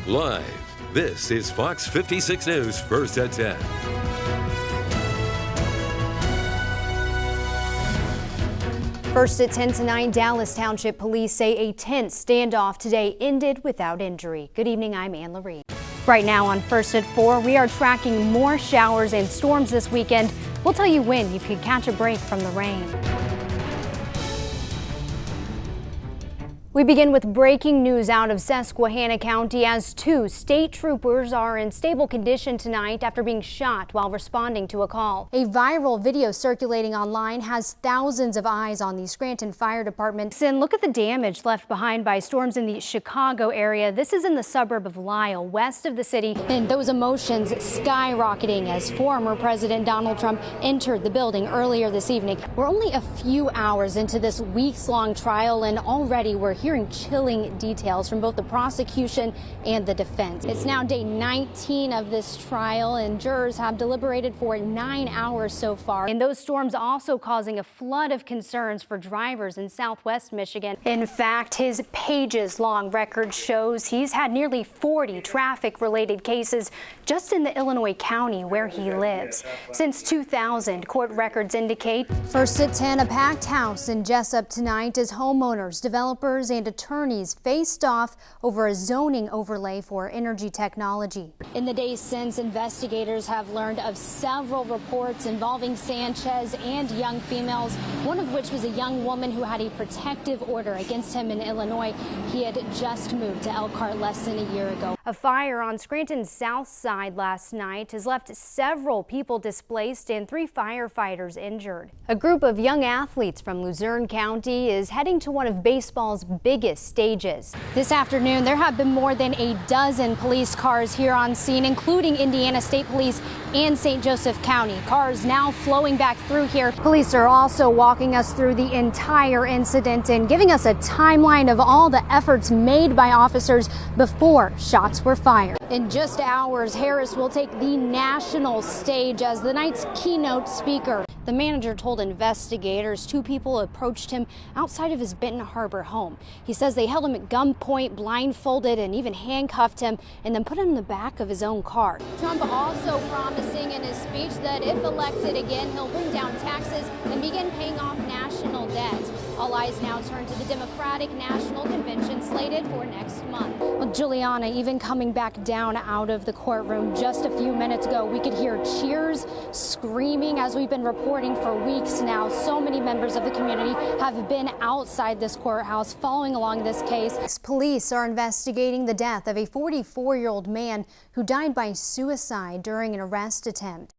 Live, this is Fox 56 News First at 10. First at 10 tonight, Dallas Township Police say a tense standoff today ended without injury. Good evening, I'm Ann Laree. Right now on First at 4, we are tracking more showers and storms this weekend. We'll tell you when you could catch a break from the rain. We begin with breaking news out of Susquehanna County as 2 state troopers are in stable condition tonight after being shot while responding to a call. A viral video circulating online has thousands of eyes on the Scranton Fire Department. And look at the damage left behind by storms in the Chicago area. This is in the suburb of Lisle, west of the city. And those emotions skyrocketing as former President Donald Trump entered the building earlier this evening. We're only a few hours into this weeks-long trial, and already we're hearing chilling details from both the prosecution and the defense. It's now day 19 of this trial, and jurors have deliberated for 9 hours so far. And those storms also causing a flood of concerns for drivers in Southwest Michigan. In fact, his pages-long record shows he's had nearly 40 traffic-related cases just in the Illinois county where he lives. Since 2000, court records indicate. First at 10, a packed house in Jessup tonight as homeowners, developers, and attorneys faced off over a zoning overlay for energy technology. In the days since, investigators have learned of several reports involving Sanchez and young females, one of which was a young woman who had a protective order against him in Illinois. He had just moved to Elkhart less than a year ago. A fire on Scranton's south side last night has left several people displaced and 3 firefighters injured. A group of young athletes from Luzerne County is heading to one of baseball's biggest stages. This afternoon, there have been more than a dozen police cars here on scene, including Indiana State Police and St. Joseph County. Cars now flowing back through here. Police are also walking us through the entire incident and giving us a timeline of all the efforts made by officers before shots were fired. In just hours, Harris will take the national stage as the night's keynote speaker. The manager told investigators 2 people approached him outside of his Benton Harbor home. He says they held him at gunpoint, blindfolded, and even handcuffed him and then put him in the back of his own car. Trump also promising in his speech that if elected again, he'll bring down taxes and begin paying off national debt. All eyes now turn to the Democratic National Convention slated for next month. Well, Juliana even coming back down out of the courtroom just a few minutes ago. We could hear cheers, screaming as we've been reporting for weeks now. So many members of the community have been outside this courthouse following along this case. Police are investigating the death of a 44-year-old man who died by suicide during an arrest attempt.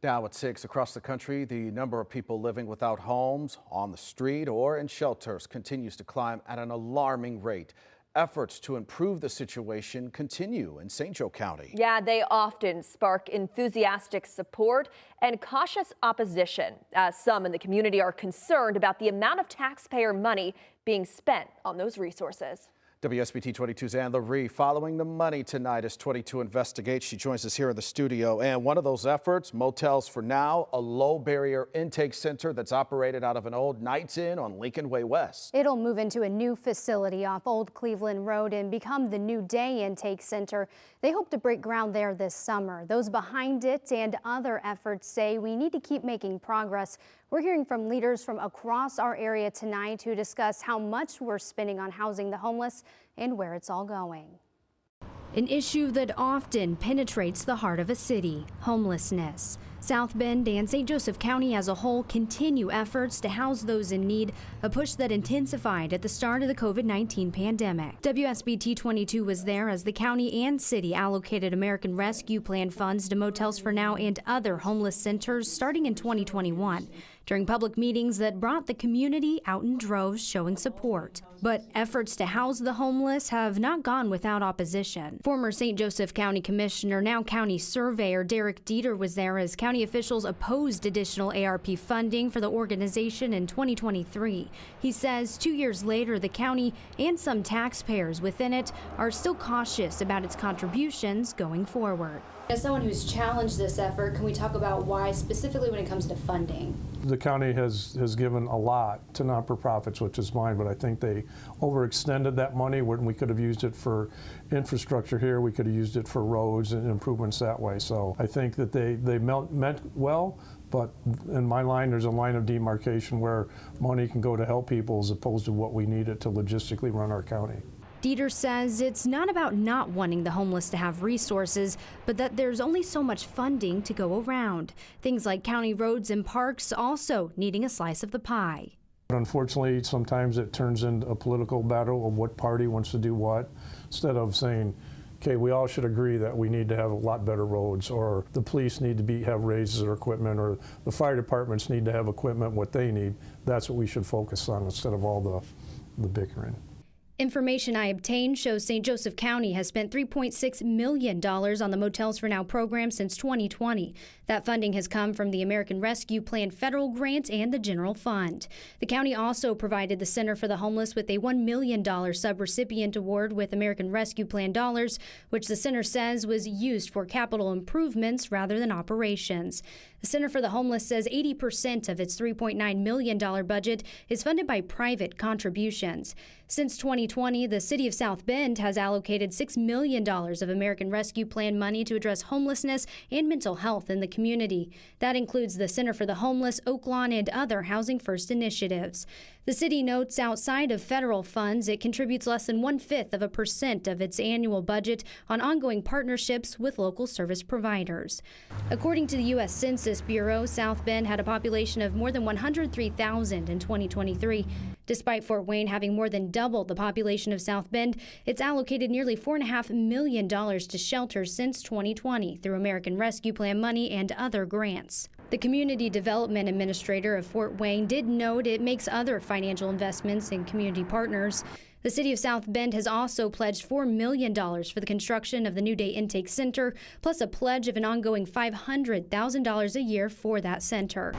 Now at 6 across the country, the number of people living without homes, on the street, or in shelters continues to climb at an alarming rate. Efforts to improve the situation continue in St. Joe County. Yeah, they often spark enthusiastic support and cautious opposition, as some in the community are concerned about the amount of taxpayer money being spent on those resources. WSBT 22's Ann Laree following the money tonight as 22 investigates. She joins us here in the studio. And one of those efforts, Motels for Now, a low barrier intake center that's operated out of an old Knights Inn on Lincoln Way West. It'll move into a new facility off Old Cleveland Road and become the new day intake center. They hope to break ground there this summer. Those behind it and other efforts say we need to keep making progress. We're hearing from leaders from across our area tonight who discuss how much we're spending on housing the homeless and where it's all going. An issue that often penetrates the heart of a city, homelessness. South Bend and St. Joseph County as a whole continue efforts to house those in need, a push that intensified at the start of the COVID-19 pandemic. WSBT 22 was there as the county and city allocated American Rescue Plan funds to Motels for Now and other homeless centers starting in 2021. During public meetings that brought the community out in droves showing support. But efforts to house the homeless have not gone without opposition. Former St. Joseph County Commissioner, now County Surveyor Derek Dieter was there as county officials opposed additional ARP funding for the organization in 2023. He says 2 years later, the county and some taxpayers within it are still cautious about its contributions going forward. As someone who's challenged this effort, can we talk about why specifically when it comes to funding? The county has given a lot to not-for-profits, which is fine, but I think they overextended that money when we could have used it for infrastructure here. We could have used it for roads and improvements that way. So I think that they meant well, but in my line, there's a line of demarcation where money can go to help people as opposed to what we needed to logistically run our county. Dieter says it's not about not wanting the homeless to have resources, but that there's only so much funding to go around. Things like county roads and parks also needing a slice of the pie. Unfortunately, sometimes it turns into a political battle of what party wants to do what, instead of saying, okay, we all should agree that we need to have a lot better roads, or the police need to have raises or equipment, or the fire departments need to have equipment, what they need. That's what we should focus on instead of all the bickering. Information I obtained shows St. Joseph County has spent $3.6 million on the Motels for Now program since 2020. That funding has come from the American Rescue Plan federal grant and the general fund. The county also provided the Center for the Homeless with a $1 million subrecipient award with American Rescue Plan dollars, which the center says was used for capital improvements rather than operations. The Center for the Homeless says 80% of its $3.9 million budget is funded by private contributions. Since 2020, the city of South Bend has allocated $6 million of American Rescue Plan money to address homelessness and mental health in the community. That includes the Center for the Homeless, Oaklawn, and other Housing First initiatives. The city notes outside of federal funds, it contributes less than 1/5% of its annual budget on ongoing partnerships with local service providers. According to the U.S. Census Bureau, South Bend had a population of more than 103,000 in 2023. Despite Fort Wayne having more than doubled the population of South Bend, it's allocated nearly $4.5 million to shelters since 2020 through American Rescue Plan money and other grants. The Community Development Administrator of Fort Wayne did note it makes other financial investments in community partners. The city of South Bend has also pledged $4 million for the construction of the New Day Intake Center, plus a pledge of an ongoing $500,000 a year for that center.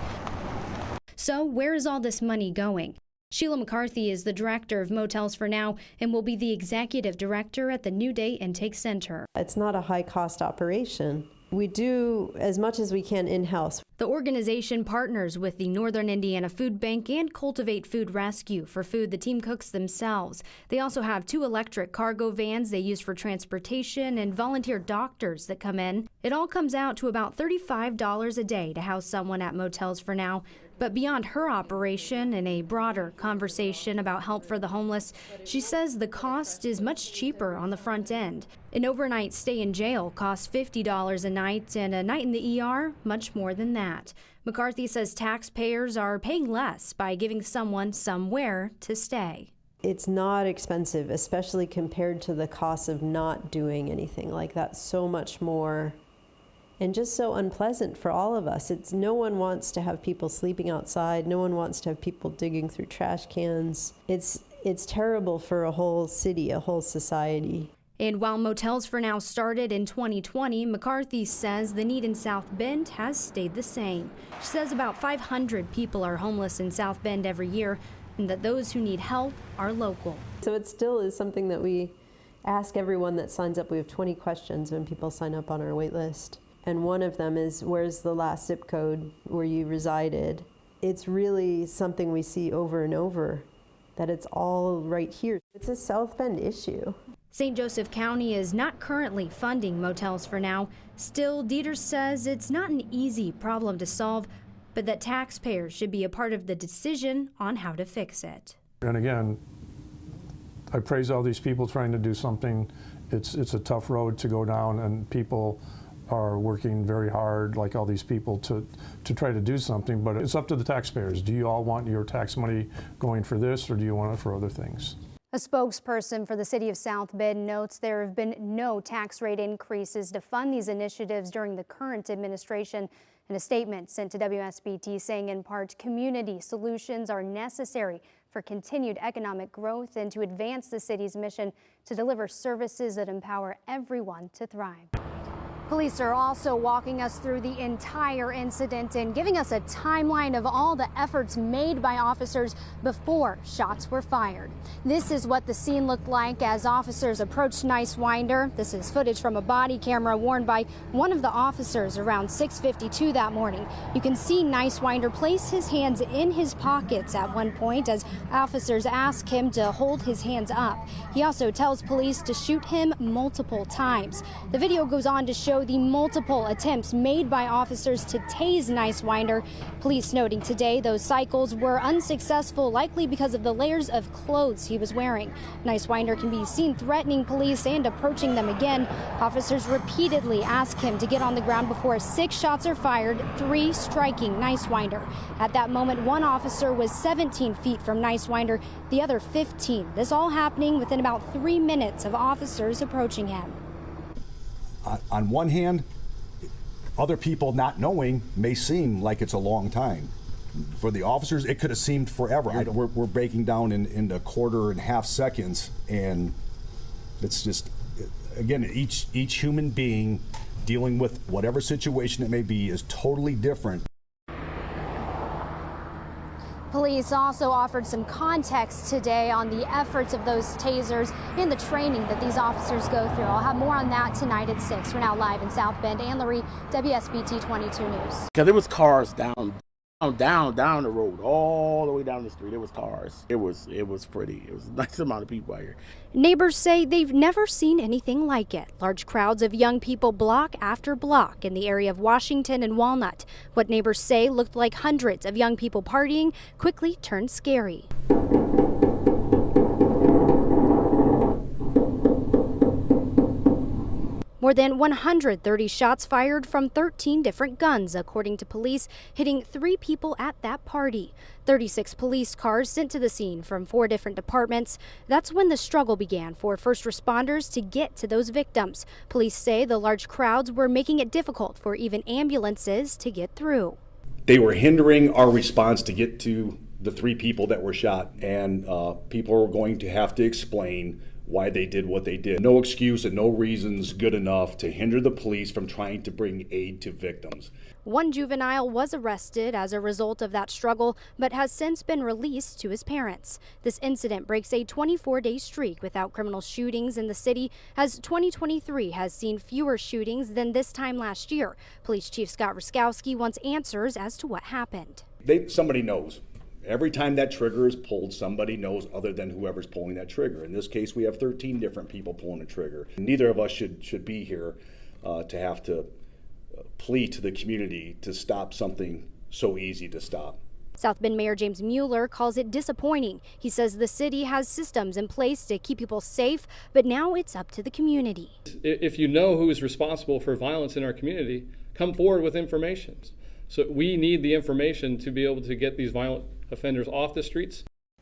So where is all this money going? Sheila McCarthy is the director of Motels for Now and will be the executive director at the New Day Intake Center. It's not a high-cost operation. We do as much as we can in-house. The organization partners with the Northern Indiana Food Bank and Cultivate Food Rescue for food the team cooks themselves. They also have 2 electric cargo vans they use for transportation and volunteer doctors that come in. It all comes out to about $35 a day to house someone at Motels for Now. But beyond her operation and a broader conversation about help for the homeless, she says the cost is much cheaper on the front end. An overnight stay in jail costs $50 a night, and a night in the ER, much more than that. McCarthy says taxpayers are paying less by giving someone somewhere to stay. It's not expensive, especially compared to the cost of not doing anything. Like, that's so much more and just so unpleasant for all of us. No one wants to have people sleeping outside. No one wants to have people digging through trash cans. It's terrible for a whole city, a whole society. And while Motels for Now started in 2020, McCarthy says the need in South Bend has stayed the same. She says about 500 people are homeless in South Bend every year, and that those who need help are local. So it still is something that we ask everyone that signs up. We have 20 questions when people sign up on our wait list. And one of them is, where's the last zip code where you resided? It's really something we see over and over, that it's all right here. It's a South Bend issue. St. Joseph County is not currently funding Motels for Now. Still, Dieter says it's not an easy problem to solve, but that taxpayers should be a part of the decision on how to fix it. And again, I praise all these people trying to do something. It's a tough road to go down, and people are working very hard, like all these people, to try to do something, but it's up to the taxpayers. Do you all want your tax money going for this, or do you want it for other things? A spokesperson for the city of South Bend notes there have been no tax rate increases to fund these initiatives during the current administration. In a statement sent to WSBT saying in part, community solutions are necessary for continued economic growth and to advance the city's mission to deliver services that empower everyone to thrive. Police are also walking us through the entire incident and giving us a timeline of all the efforts made by officers before shots were fired. This is what the scene looked like as officers approached Nicewinder. This is footage from a body camera worn by one of the officers around 6:52 that morning. You can see Nicewinder place his hands in his pockets at one point as officers ask him to hold his hands up. He also tells police to shoot him multiple times. The video goes on to show the multiple attempts made by officers to tase Nicewinder. Police noting today those cycles were unsuccessful, likely because of the layers of clothes he was wearing. Nicewinder can be seen threatening police and approaching them again. Officers repeatedly ask him to get on the ground before 6 shots are fired, 3 striking Nicewinder. At that moment, one officer was 17 feet from Nicewinder, the other 15. This all happening within about 3 minutes of officers approaching him. On one hand, other people not knowing may seem like it's a long time. For the officers, it could have seemed forever. We're breaking down into quarter and half seconds, and it's just, again, each human being dealing with whatever situation it may be is totally different. Police also offered some context today on the efforts of those tasers and the training that these officers go through. I'll have more on that tonight at 6. We're now live in South Bend. Ann Laree, WSBT 22 News. Because there was cars down the road, all the way down the street. There was cars. It was pretty. It was a nice amount of people out here. Neighbors say they've never seen anything like it. Large crowds of young people block after block in the area of Washington and Walnut. What neighbors say looked like hundreds of young people partying quickly turned scary. More than 130 shots fired from 13 different guns, according to police, hitting 3 people at that party. 36 police cars sent to the scene from 4 different departments. That's when the struggle began for first responders to get to those victims. Police say the large crowds were making it difficult for even ambulances to get through. They were hindering our response to get to the 3 people that were shot, and people were going to have to explain why they did what they did. No excuse and no reasons good enough to hinder the police from trying to bring aid to victims. One juvenile was arrested as a result of that struggle, but has since been released to his parents. This incident breaks a 24-day streak without criminal shootings in the city, as 2023 has seen fewer shootings than this time last year. Police Chief Scott Ruskowski wants answers as to what happened. Somebody knows. Every time that trigger is pulled, somebody knows other than whoever's pulling that trigger. In this case, we have 13 different people pulling the trigger. Neither of us should be here to have to plead to the community to stop something so easy to stop. South Bend Mayor James Mueller calls it disappointing. He says the city has systems in place to keep people safe, but now it's up to the community. If you know who is responsible for violence in our community, come forward with information. So we need the information to be able to get these violent offenders off the streets